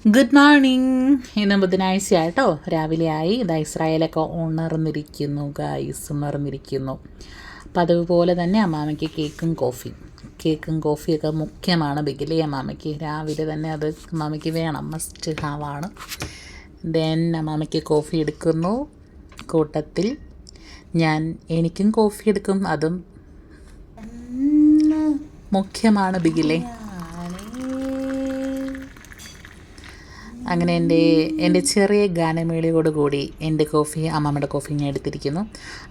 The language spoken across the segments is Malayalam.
Good morning. ഇന്ന് ബുധനാഴ്ചയായിട്ടോ, രാവിലെ ആയി. ഇതാ ഇസ്രായേലൊക്കെ ഉണർന്നിരിക്കുന്നു, ഗായ്സ് ഉണർന്നിരിക്കുന്നു. പതിവ് പോലെ തന്നെ അമ്മാമയ്ക്ക് കേക്കും കോഫിയൊക്കെ മുഖ്യമാണ്. ബിഗിലി അമ്മാമയ്ക്ക് രാവിലെ തന്നെ അത് അമ്മാമയ്ക്ക് വേണം, മസ്റ്റ് ഹാവാണ്. ദെൻ അമ്മാമയ്ക്ക് കോഫി എടുക്കുന്നു. കൂട്ടത്തിൽ എനിക്കും കോഫി എടുക്കും, അതും മുഖ്യമാണ് ബിഗിലെ. അങ്ങനെ എൻ്റെ ചെറിയ ഗാനമേളയോടുകൂടി എൻ്റെ കോഫി അമ്മമ്മയുടെ കോഫി ഞാൻ എടുത്തിരിക്കുന്നു.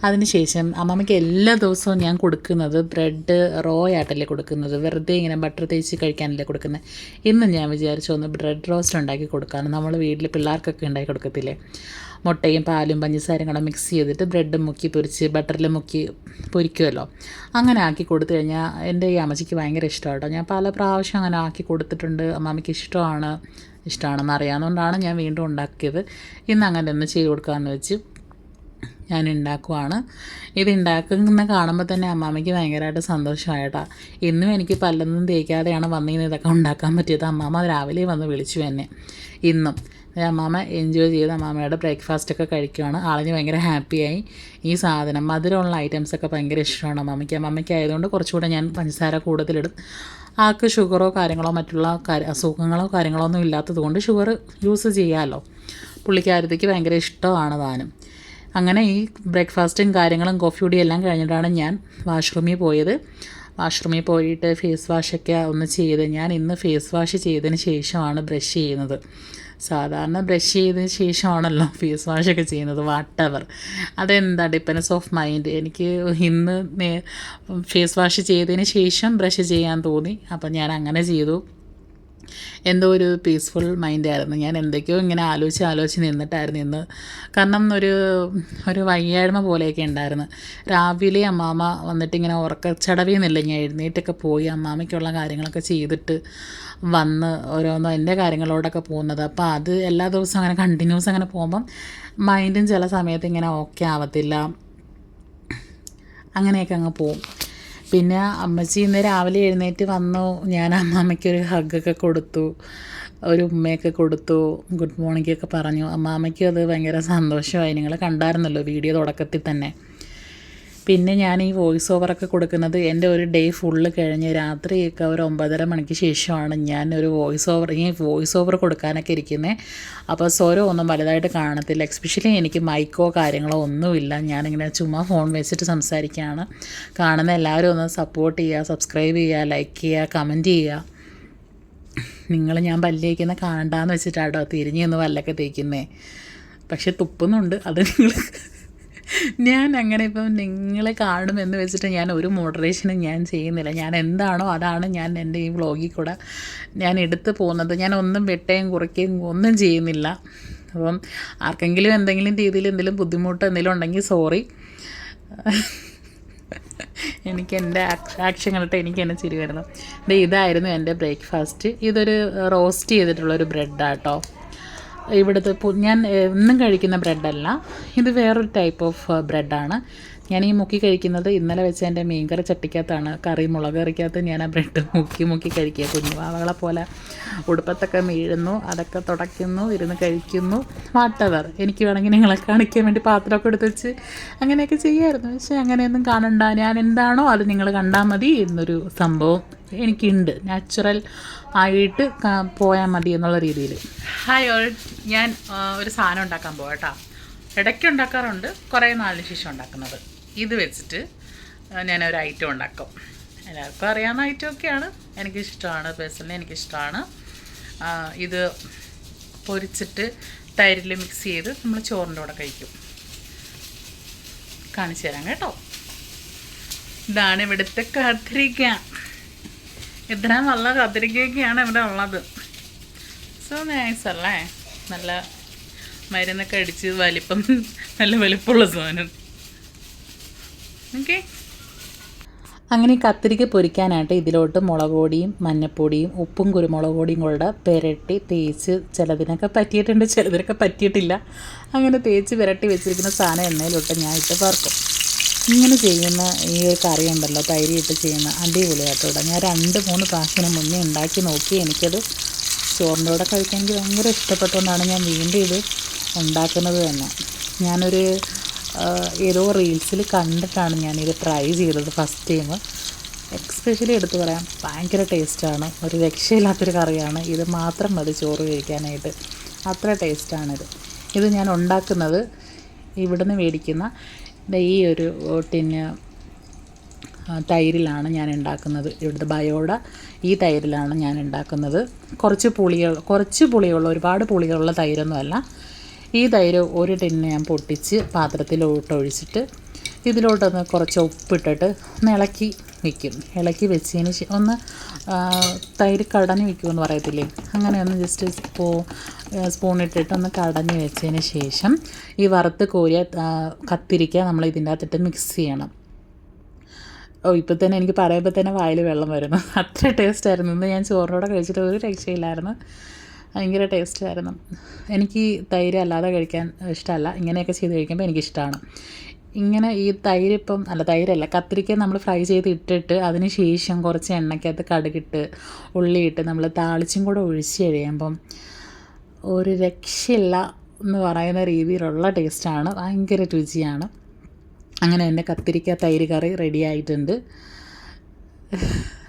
അതിനുശേഷം അമ്മമ്മയ്ക്ക് എല്ലാ ദിവസവും ഞാൻ കൊടുക്കുന്നത് ബ്രെഡ് റോ ആയിട്ടല്ലേ കൊടുക്കുന്നത്, വെറുതെ ഇങ്ങനെ ബട്ടർ തേച്ച് കഴിക്കാനല്ലേ കൊടുക്കുന്നത്. ഇന്ന് ഞാൻ വിചാരിച്ചു ഒന്ന് ബ്രെഡ് റോസ്റ്റ് ഉണ്ടാക്കി കൊടുക്കാമെന്ന്. നമ്മൾ വീട്ടിൽ പിള്ളേർക്കൊക്കെ ഉണ്ടാക്കി കൊടുക്കത്തില്ലേ, മുട്ടയും പാലും പഞ്ചസാരയും കൂടെ മിക്സ് ചെയ്തിട്ട് ബ്രെഡ് മുക്കി പൊരിച്ച് ബട്ടറിൽ മുക്കി പൊരിക്കുമല്ലോ, അങ്ങനെ ആക്കി കൊടുത്തു കഴിഞ്ഞാൽ എൻ്റെ ഈ അമ്മച്ചിക്ക് ഭയങ്കര ഇഷ്ടമാണ് കേട്ടോ. ഞാൻ പല പ്രാവശ്യം അങ്ങനെ ആക്കി കൊടുത്തിട്ടുണ്ട്. അമ്മമ്മയ്ക്ക് ഇഷ്ടമാണെന്ന് അറിയാവുന്നതുകൊണ്ടാണ് ഞാൻ വീണ്ടും ഉണ്ടാക്കിയത്. ഇന്ന് അങ്ങനെ ഒന്ന് ചെയ്ത് കൊടുക്കാമെന്ന് വെച്ച് ഞാൻ ഉണ്ടാക്കുവാണ്. ഇത് ഉണ്ടാക്കുന്ന കാണുമ്പോൾ തന്നെ അമ്മാമ്മയ്ക്ക് ഭയങ്കരമായിട്ട് സന്തോഷമായിട്ടാ. ഇന്നും എനിക്ക് പല്ലൊന്നും തേക്കാതെയാണ് വന്നിരുന്ന് ഇതൊക്കെ ഉണ്ടാക്കാൻ പറ്റിയത്. അമ്മാമ്മ രാവിലെ വന്ന് വിളിച്ചു എന്നെ. ഇന്നും അമ്മാമ്മ എൻജോയ് ചെയ്ത് അമ്മാമ്മയുടെ ബ്രേക്ക്ഫാസ്റ്റൊക്കെ കഴിക്കുകയാണ്. ആളിന് ഭയങ്കര ഹാപ്പിയായി. ഈ സാധനം മധുരമുള്ള ഐറ്റംസൊക്കെ ഭയങ്കര ഇഷ്ടമാണ് അമ്മാമ്മയ്ക്ക് ആയതുകൊണ്ട് കുറച്ചുകൂടെ ഞാൻ പഞ്ചസാര കൂടുതലിടും. ആൾക്ക് ഷുഗറോ കാര്യങ്ങളോ മറ്റുള്ള അസുഖങ്ങളോ കാര്യങ്ങളോ ഒന്നും ഇല്ലാത്തത് കൊണ്ട് ഷുഗർ യൂസ് ചെയ്യാമല്ലോ. പുള്ളിക്കാരത്തേക്ക് ഭയങ്കര ഇഷ്ടമാണ് താനും. അങ്ങനെ ഈ ബ്രേക്ക്ഫാസ്റ്റും കാര്യങ്ങളും കോഫി കുടിയും എല്ലാം കഴിഞ്ഞിട്ടാണ് ഞാൻ വാഷ്റൂമിൽ പോയത്. വാഷ്റൂമിൽ പോയിട്ട് ഫേസ് വാഷൊക്കെ ഒന്ന് ചെയ്ത്, ഞാൻ ഇന്ന് ഫേസ് വാഷ് ചെയ്തതിന് ശേഷമാണ് ബ്രഷ് ചെയ്യുന്നത്. സാധാരണ ബ്രഷ് ചെയ്തതിന് ശേഷമാണല്ലോ ഫേസ് വാഷൊക്കെ ചെയ്യുന്നത്. വാട്ടെവർ, അതെന്താ ഡിപ്പെൻഡൻസ് ഓഫ് മൈൻഡ്. എനിക്ക് ഇന്ന് ഫേസ് വാഷ് ചെയ്തതിന് ശേഷം ബ്രഷ് ചെയ്യാൻ തോന്നി. അപ്പം ഞാൻ അങ്ങനെ ചെയ്തു. എന്തോ ഒരു പീസ്ഫുൾ മൈൻഡായിരുന്നു. ഞാൻ എന്തൊക്കെയോ ഇങ്ങനെ ആലോചിച്ച് നിന്നിട്ടായിരുന്നു ഇന്ന്. കാരണം ഒരു വയ്യായ്മ പോലെയൊക്കെ ഉണ്ടായിരുന്നു. രാവിലെ അമ്മാമ്മ വന്നിട്ട് ഇങ്ങനെ ഉറക്കച്ചടവിൽ ഞാൻ എഴുന്നേറ്റൊക്കെ പോയി അമ്മാമ്മയ്ക്കുള്ള കാര്യങ്ങളൊക്കെ ചെയ്തിട്ട് വന്ന് ഓരോന്നോ എൻ്റെ കാര്യങ്ങളോടൊക്കെ പോകുന്നത്. അപ്പോൾ അത് എല്ലാ ദിവസവും അങ്ങനെ കണ്ടിന്യൂസ് അങ്ങനെ പോകുമ്പം മൈൻഡും ചില സമയത്ത് ഇങ്ങനെ ഓക്കെ ആവത്തില്ല, അങ്ങനെയൊക്കെ അങ്ങ് പോവും. പിന്നെ അമ്മച്ചി ഇന്ന് രാവിലെ എഴുന്നേറ്റ് വന്നു. ഞാൻ അമ്മാമ്മയ്ക്കൊരു ഹഗ്ഗൊക്കെ കൊടുത്തു, ഒരു ഉമ്മയൊക്കെ കൊടുത്തു, ഗുഡ് മോർണിംഗൊക്കെ പറഞ്ഞു. അമ്മാമ്മയ്ക്കും അത് ഭയങ്കര സന്തോഷമായി. നിങ്ങൾ കണ്ടായിരുന്നല്ലോ വീഡിയോ തുടക്കത്തിൽ തന്നെ. പിന്നെ ഞാൻ ഈ വോയിസ് ഓവറൊക്കെ കൊടുക്കുന്നത് എൻ്റെ ഒരു ഡേ ഫുള്ള് കഴിഞ്ഞ് രാത്രിയൊക്കെ ഒരു 9:30 മണിക്ക് ശേഷമാണ് ഞാൻ ഒരു വോയിസ് ഓവർ കൊടുക്കാനൊക്കെ ഇരിക്കുന്നത്. അപ്പോൾ സ്വരം ഒന്നും വലുതായിട്ട് കാണത്തില്ല. എസ്പെഷ്യലി എനിക്ക് മൈക്കോ കാര്യങ്ങളോ ഒന്നുമില്ല. ഞാനിങ്ങനെ ചുമ്മാ ഫോൺ വെച്ചിട്ട് സംസാരിക്കുകയാണ്. കാണുന്ന എല്ലാവരും ഒന്ന് സപ്പോർട്ട് ചെയ്യുക, സബ്സ്ക്രൈബ് ചെയ്യുക, ലൈക്ക് ചെയ്യുക, കമൻറ്റ് ചെയ്യുക. ഞാൻ പല്ല് തേക്കുന്ന കാണണ്ടാന്ന് വെച്ചിട്ടാട്ടോ തിരിഞ്ഞ് നിന്ന് പല്ലൊക്കെ തേക്കുന്നേ. പക്ഷെ തുപ്പുന്നുണ്ട്. അത് ഞാൻ അങ്ങനെ ഇപ്പം നിങ്ങളെ കാണുമെന്ന് വെച്ചിട്ട് ഞാൻ ഒരു മോഡറേഷനും ഞാൻ ചെയ്യുന്നില്ല. ഞാൻ എന്താണോ അതാണ് ഞാൻ എൻ്റെ ഈ വ്ളോഗിൽ കൂടെ ഞാൻ എടുത്തു പോകുന്നത്. ഞാൻ ഒന്നും വെട്ടുകയും കുറയ്ക്കുകയും ഒന്നും ചെയ്യുന്നില്ല. അപ്പം ആർക്കെങ്കിലും എന്തെങ്കിലും രീതിയിൽ എന്തെങ്കിലും ബുദ്ധിമുട്ട് എന്തെങ്കിലും ഉണ്ടെങ്കിൽ സോറി. എനിക്ക് എൻ്റെ ആക്ഷൻ കണ്ടിട്ട് എനിക്ക് തന്നെ ചിരി വരുന്നു. ഇതായിരുന്നു എൻ്റെ ബ്രേക്ക്ഫാസ്റ്റ്. ഇതൊരു റോസ്റ്റ് ചെയ്തിട്ടുള്ളൊരു ബ്രെഡാട്ടോ. ഇവിടുത്തെ ഞാൻ എന്നും കഴിക്കുന്ന ബ്രെഡല്ല, ഇത് വേറൊരു ടൈപ്പ് ഓഫ് ബ്രെഡാണ്. ഞാൻ ഈ മുക്കി കഴിക്കുന്നത് ഇന്നലെ വെച്ച എൻ്റെ മീൻകറി ചട്ടിക്കകത്താണ്. മുളക് കറിക്കകത്ത് ഞാൻ ആ ബ്രെഡ് മുക്കി കഴിക്കുക. കുഞ്ഞുവാവകളെ പോലെ ഉടുപ്പത്തൊക്കെ വീഴുന്നു, അതൊക്കെ തുടയ്ക്കുന്നു, ഇരുന്ന് കഴിക്കുന്നു, വാട്ടെവർ. എനിക്ക് വേണമെങ്കിൽ നിങ്ങളെ കാണിക്കാൻ വേണ്ടി പാത്രമൊക്കെ എടുത്ത് വെച്ച് അങ്ങനെയൊക്കെ ചെയ്യാമായിരുന്നു. പക്ഷേ അങ്ങനെയൊന്നും കാണണ്ട. ഞാൻ എന്താണോ അത് നിങ്ങൾ കണ്ടാൽ മതി എന്നൊരു സംഭവം എനിക്കുണ്ട്. നാച്ചുറൽ ആയിട്ട് പോയാൽ മതി എന്നുള്ള രീതിയിൽ. ഹായ് ഓൾ, ഞാൻ ഒരു സാധനം ഉണ്ടാക്കാൻ പോകാം കേട്ടോ. ഇടയ്ക്ക് ഉണ്ടാക്കാറുണ്ട്, കുറേ നാളിന് ശേഷം ഉണ്ടാക്കുന്നത്. ഇത് വെച്ചിട്ട് ഞാനൊരു ഐറ്റം ഉണ്ടാക്കും. എല്ലാവർക്കും അറിയാവുന്ന ഐറ്റമൊക്കെയാണ്, എനിക്കിഷ്ടമാണ്. പേഴ്സണലി എനിക്കിഷ്ടമാണ്. ഇത് പൊരിച്ചിട്ട് തൈരിൽ മിക്സ് ചെയ്ത് നമ്മൾ ചോറിൻ്റെ കൂടെ കഴിക്കും. കാണിച്ചു തരാം കേട്ടോ. ഇതാണ് ഇവിടുത്തെ കത്തിരിക്ക. ഇത്രയും നല്ല കത്തിരിക്കയൊക്കെയാണ് ഇവിടെ ഉള്ളത്. സോ നൈസ് അല്ലേ? നല്ല മരുന്നൊക്കെ അടിച്ച് നല്ല വലിപ്പമുള്ള സാധനം. ഓക്കെ, അങ്ങനെ കത്തിരിക്ക പൊരിക്കാനായിട്ട് ഇതിലോട്ട് മുളക് പൊടിയും മഞ്ഞൾപ്പൊടിയും ഉപ്പും കുരുമുളക് പൊടിയും കൂടെ പുരട്ടി തേച്ച്, ചിലതിനൊക്കെ പറ്റിയിട്ടുണ്ട്, ചിലതിനൊക്കെ പറ്റിയിട്ടില്ല. അങ്ങനെ തേച്ച് പുരട്ടി വെച്ചിരിക്കുന്ന സാധനം എണ്ണയിലോട്ട് ഞാൻ ഇട്ട് വറുക്കും. ഇങ്ങനെ ചെയ്യുന്ന ഈ ഒരു കറി ഉണ്ടല്ലോ, തൈര് ഇട്ട് ചെയ്യുന്ന അടിപൊളിയായിട്ടൂടെ. ഞാൻ 2-3 പ്രാവശ്യം മുന്നേ ഉണ്ടാക്കി നോക്കി. എനിക്കത് ചോറിൻ്റെ കൂടെ കഴിക്കാൻ എനിക്ക് ഭയങ്കര ഇഷ്ടപ്പെട്ടുകൊണ്ടാണ് ഞാൻ വീണ്ടും ഇത് ഉണ്ടാക്കുന്നത് തന്നെ. ഞാനൊരു ഏതോ റീൽസിൽ കണ്ടിട്ടാണ് ഞാനിത് ട്രൈ ചെയ്തത് ഫസ്റ്റ് ടൈം. എക്സ്പെഷ്യലി എടുത്തു പറയാം, ഭയങ്കര ടേസ്റ്റാണ്. ഒരു രക്ഷയില്ലാത്തൊരു കറിയാണ്. ഇത് മാത്രം മതി ചോറ് കഴിക്കാനായിട്ട്, അത്ര ടേസ്റ്റാണിത്. ഇത് ഞാൻ ഉണ്ടാക്കുന്നത് ഇവിടുന്ന് മേടിക്കുന്ന ഈ ഒരു ടിന്ന് തൈരിലാണ് ഞാൻ ഉണ്ടാക്കുന്നത്. ഇവിടുത്തെ ബയോഡ ഈ തൈരിലാണ് ഞാൻ ഉണ്ടാക്കുന്നത്. കുറച്ച് പുളിയുള്ള, ഒരുപാട് പുളിയുള്ള തൈരൊന്നുമല്ല. ഈ തൈര് ഒരു ടിന്ന് ഞാൻ പൊട്ടിച്ച് പാത്രത്തിലോട്ട് ഒഴിച്ചിട്ട് ഇതിലോട്ടൊന്ന് കുറച്ച് ഉപ്പിട്ടിട്ട് ഒന്ന് ഇളക്കി വയ്ക്കും. ഇളക്കി വെച്ചതിന് ഒന്ന് തൈര് കടഞ്ഞ് വയ്ക്കുമെന്ന് പറയത്തില്ലേ, അങ്ങനെ ഒന്ന് ജസ്റ്റ് സ്പൂണിട്ടിട്ട് ഒന്ന് കടഞ്ഞ് വെച്ചതിന് ശേഷം ഈ വറുത്ത് കോരിയ കത്തിരിക്ക നമ്മൾ ഇതിൻ്റെ അകത്തിട്ട് മിക്സ് ചെയ്യണം. ഇപ്പോൾ തന്നെ എനിക്ക് പറയുമ്പോൾ തന്നെ വായിൽ വെള്ളം വരുന്നു, അത്ര ടേസ്റ്റായിരുന്നു. ഇന്ന് ഞാൻ ചോറിനോടെ കഴിച്ചിട്ട് ഒരു രക്ഷയില്ലായിരുന്നു, ഭയങ്കര ടേസ്റ്റായിരുന്നു. എനിക്ക് തൈര് അല്ലാതെ കഴിക്കാൻ ഇഷ്ടമല്ല, ഇങ്ങനെയൊക്കെ ചെയ്ത് കഴിക്കുമ്പോൾ എനിക്കിഷ്ടമാണ്. ഇങ്ങനെ ഈ തൈരല്ല, കത്തിരിക്ക നമ്മൾ ഫ്രൈ ചെയ്ത് ഇട്ടിട്ട് അതിന് ശേഷം കുറച്ച് എണ്ണയ്ക്കകത്ത് കടുകിട്ട് ഉള്ളിയിട്ട് നമ്മൾ താളിച്ചും കൂടെ ഒഴിച്ച് കഴിയുമ്പം ഒരു രക്ഷയില്ല എന്ന് പറയുന്ന രീതിയിലുള്ള ടേസ്റ്റാണ്, ഭയങ്കര രുചിയാണ്. അങ്ങനെ എൻ്റെ കത്തിരിക്ക തൈര് കറി റെഡി ആയിട്ടുണ്ട്.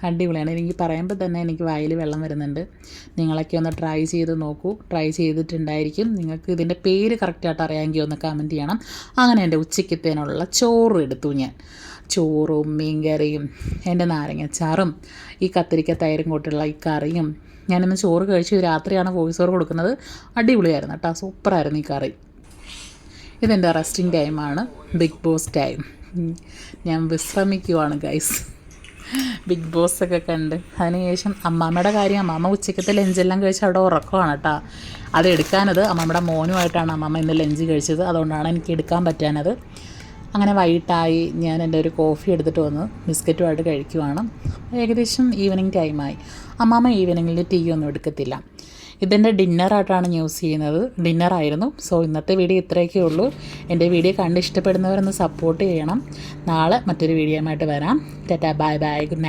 അടിപൊളിയാണ്. എനിക്ക് പറയുമ്പോൾ തന്നെ എനിക്ക് വായിൽ വെള്ളം വരുന്നുണ്ട്. നിങ്ങളൊക്കെ ഒന്ന് ട്രൈ ചെയ്ത് നോക്കൂ. ട്രൈ ചെയ്തിട്ടുണ്ടായിരിക്കും. നിങ്ങൾക്ക് ഇതിൻ്റെ പേര് കറക്റ്റായിട്ട് അറിയാമെങ്കിൽ ഒന്ന് കമൻറ്റ് ചെയ്യണം. അങ്ങനെ എൻ്റെ ഉച്ചയ്ക്കത്തേനുള്ള ചോറ് എടുത്തു ഞാൻ. ചോറും മീൻകറിയും എൻ്റെ നാരങ്ങച്ചാറും ഈ കത്തിരിക്ക തൈരും കൂട്ടുള്ള ഈ കറിയും. ഞാനിന്ന് ചോറ് കഴിച്ച് രാത്രിയാണ് വോയിസ് ഓവർ കൊടുക്കുന്നത്. അടിപൊളിയായിരുന്നു കേട്ടോ, സൂപ്പറായിരുന്നു ഈ കറി. ഇതെൻ്റെ റെസ്റ്റിംഗ് ടൈമാണ്, ബിഗ് ബോസ് ടൈം. ഞാൻ വിശ്രമിക്കുവാണ് ഗൈസ്, ബിഗ് ബോസൊക്കെ കണ്ട്. അതിനുശേഷം അമ്മാമ്മയുടെ കാര്യം, അമ്മാമ്മ ഉച്ചയ്ക്കത്തെ ലഞ്ചെല്ലാം കഴിച്ച് അവിടെ ഉറക്കമാണ് കേട്ടോ. അത് എടുക്കാനത് അമ്മാമ്മയുടെ മോനുമായിട്ടാണ് അമ്മാമ്മ ഇന്ന് ലഞ്ച് കഴിച്ചത്, അതുകൊണ്ടാണ് എനിക്ക് എടുക്കാൻ പറ്റാനത്. അങ്ങനെ വൈകിട്ടായി, ഞാൻ എൻ്റെ ഒരു കോഫി എടുത്തിട്ട് വന്ന് ബിസ്ക്കറ്റുമായിട്ട് കഴിക്കുവാണ്. ഏകദേശം ഈവനിങ് ടൈമായി. അമ്മാമ്മ ഈവനിങ്ങിൽ ടീ ഒന്നും എടുക്കത്തില്ല. ഇതെൻ്റെ ഡിന്നറായിട്ടാണ് യൂസ് ചെയ്യുന്നത്, ഡിന്നറായിരുന്നു. സോ ഇന്നത്തെ വീഡിയോ ഇത്രയൊക്കെ ഉള്ളൂ. എൻ്റെ വീഡിയോ കണ്ട് ഇഷ്ടപ്പെടുന്നവരൊന്ന് സപ്പോർട്ട് ചെയ്യണം. നാളെ മറ്റൊരു വീഡിയോയുമായിട്ട് വരാം. Tata, bye bye, good night.